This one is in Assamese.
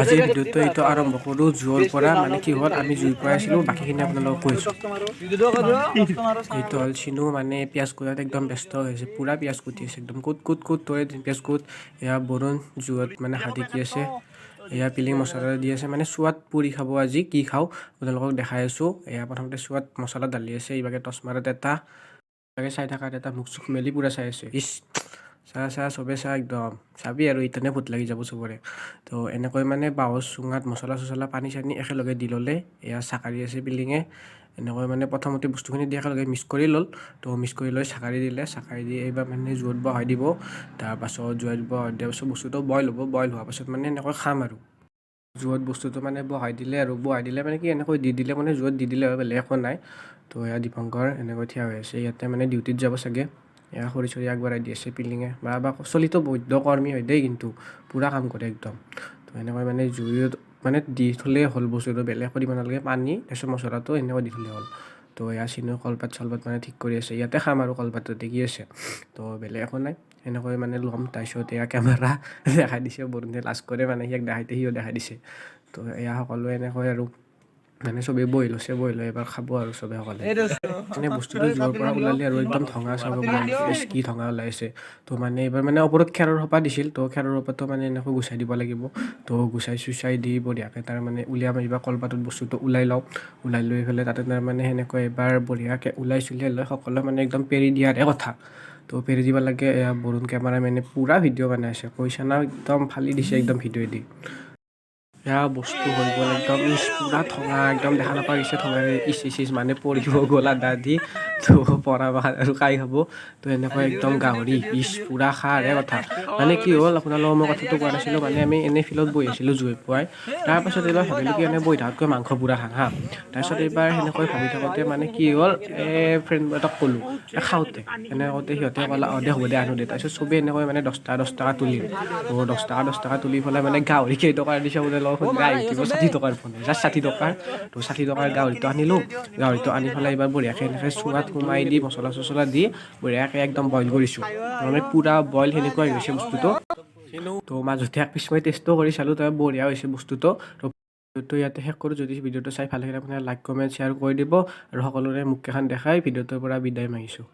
আজিৰ ভিডিঅ'টো এইটো আৰম্ভ কৰোঁ জুইৰ পৰা মানে কি হ'ল আমি জুইৰ পৰা আছিলোঁ বাকীখিনি আপোনালোকক কৈছোঁ। এইটো হ'ল চিনু মানে পিঁয়াজ কুটাত একদম ব্যস্ত হৈ আছে পূৰা পিঁয়াজ কুটি আছে একদম কুট তৰে পিঁয়াজ কুট এয়া বৰুণ জুইত মানে হাত কি আছে এয়া পিলিং মছলা দি আছে মানে চোৱাত পুৰি খাব আজি কি খাওঁ আপোনালোকক দেখাই আছোঁ। এয়া প্ৰথমতে চোৱাত মছলা ঢালি আছে ইভাগে টচমাৰত এটা ইভাগে চাই থাকাত এটা মুখ চুখ মেলি পূৰা চাই আছে ইচ চাহ চবে চাহ একদম চাবি আৰু ইতেনে ভোট লাগি যাব চবৰে। তো এনেকৈ মানে বাঁহৰ চুঙাত মছলা চছলা পানী চানী একেলগে দি ল'লে এয়া চাকাৰি আছে পিলিঙে এনেকৈ মানে প্ৰথমতে বস্তুখিনি দি একেলগে মিক্স কৰি ল'ল। তো মিক্স কৰি লৈ চাকাৰি দিলে চাকাৰি দি এইবাৰ মানে জুইত বহাই দিব। তাৰপাছত জুইত বহাই দিয়াৰ পাছত বস্তুটো বইল হ'ব বইল হোৱাৰ পাছত মানে এনেকৈ খাম আৰু জুইত বস্তুটো মানে বহাই দিলে আৰু বহাই দিলে মানে কি এনেকৈ দি দিলে মানে জুইত দি দিলে হয় বেলেগ একো নাই। তো এয়া দীপংকৰ এনেকৈ থিয় হৈ আছে ইয়াতে মানে ডিউটিত যাব চাগে। এয়া খৰি চৰি আগবঢ়াই দি আছে পিলিঙে বা চলিতো বৈদ্য কৰ্মী হয় দেই কিন্তু পূৰা কাম কৰে একদম। তো এনেকৈ মানে জুইত মানে দি থ'লেই হ'ল বস্তুটো বেলেগ কৰিব নালাগে পানী তাৰপিছত মছলাটো এনেকৈ দি থ'লেই হ'ল। তো এয়া চিনু কলপাত চলপাত মানে ঠিক কৰি আছে ইয়াতে খাম আৰু কলপাততে কি আছে। তো বেলেগ একো নাই এনেকৈ মানে ল'ম তাৰপিছত এয়া কেমেৰা দেখাই দিছে বৰুণে লাজ কৰে মানে সিয়াক দেখাইতে সিও দেখাই দিছে। তো এয়া সকলোৱে এনেকৈ আৰু মানে চবেই বহি লৈছে বহি লৈ এবাৰ খাব আৰু চবে সকলে মানে বস্তুটো জুইৰ পৰা ওলালে আৰু একদম ধঙা চাব কি ধঙা ওলাইছে। তো মানে এইবাৰ মানে ওপৰত খেৰৰ সোপা দিছিল তো খেৰৰ সোপাটো মানে এনেকৈ গুচাই দিব লাগিব। তো গুচাই চুচাই দি বঢ়িয়াকৈ তাৰ মানে উলিয়াই মাৰিবা কলপাতত বস্তুটো ওলাই লওঁ ওলাই লৈ পেলাই তাতে তাৰ মানে সেনেকৈ এবাৰ বঢ়িয়াকৈ ওলাই চুলিয়াই লৈ সকলোৱে মানে একদম পেৰি দিয়াৰে কথা। তো পেৰি দিব লাগে এয়া বৰুণ কেমেৰামেনে পূৰা ভিডিঅ' বনাই আছে কৈছে না একদম ফালি দিছে একদম ভিডিঅ' দি। এয়া বস্তু হৈ গ'ল একদম পূৰা ঠঙা একদম দেখা নাপাই গৈছে ঠঙাৰে ইচ মানে পৰিব গ'ল আধা দি তো পৰা আৰু কাই খাব। তো এনেকৈ একদম গাহৰি পূৰা খাৰে কথা মানে কি হ'ল আপোনালোকক মই কথাটো কোৱা নাছিলোঁ মানে আমি এনে ফিল্ডত বহি আছিলোঁ জুই পুৱাই তাৰপাছত এইবাৰ ভাবিলোঁ কি এনে বহি থকাতকৈ মাংস পূৰা খাওঁ হা। তাৰপিছত এইবাৰ সেনেকৈ ভাবি থাকোঁতে মানে কি হ'ল ফ্ৰেণ্ড এটাক ক'লোঁ খাওঁতে এনেকৈ কওঁতে সিহঁতে ক'লে দে হ'ব দে আনো দে তাৰপিছত চবেই এনেকৈ মানে 10 টকা তুলিল। তো 10 টকা তুলি পেলাই মানে গাহৰি কেইটকা দিছে বোলে লগ সুধিব 60 টকাৰ ফোন জাষ্ট 60 টকাৰ। তো 60 টকাৰ গাহৰিটো আনিলোঁ গাহৰিটো আনি পেলাই এইবাৰ বঢ়িয়াকৈ এনেকৈ চুঙাত সোমাই দি মছলা চছলা দি বঢ়িয়াকৈ একদম বইল কৰিছোঁ মানে পূৰা বইল সেনেকুৱা হৈ গৈছে বস্তুটো। তো মাজতে এক পিছ মই টেষ্টো কৰি চালোঁ তাৰ বঢ়িয়া হৈছে বস্তুটো। ভিডিঅ'টো ইয়াতে শেষ কৰোঁ যদি ভিডিঅ'টো চাই ভাল লাগিলে আপোনাৰ লাইক কমেণ্ট শ্বেয়াৰ কৰি দিব আৰু সকলোৰে মুখকেইখন দেখাই ভিডিঅ'টোৰ পৰা বিদায় মাগিছোঁ।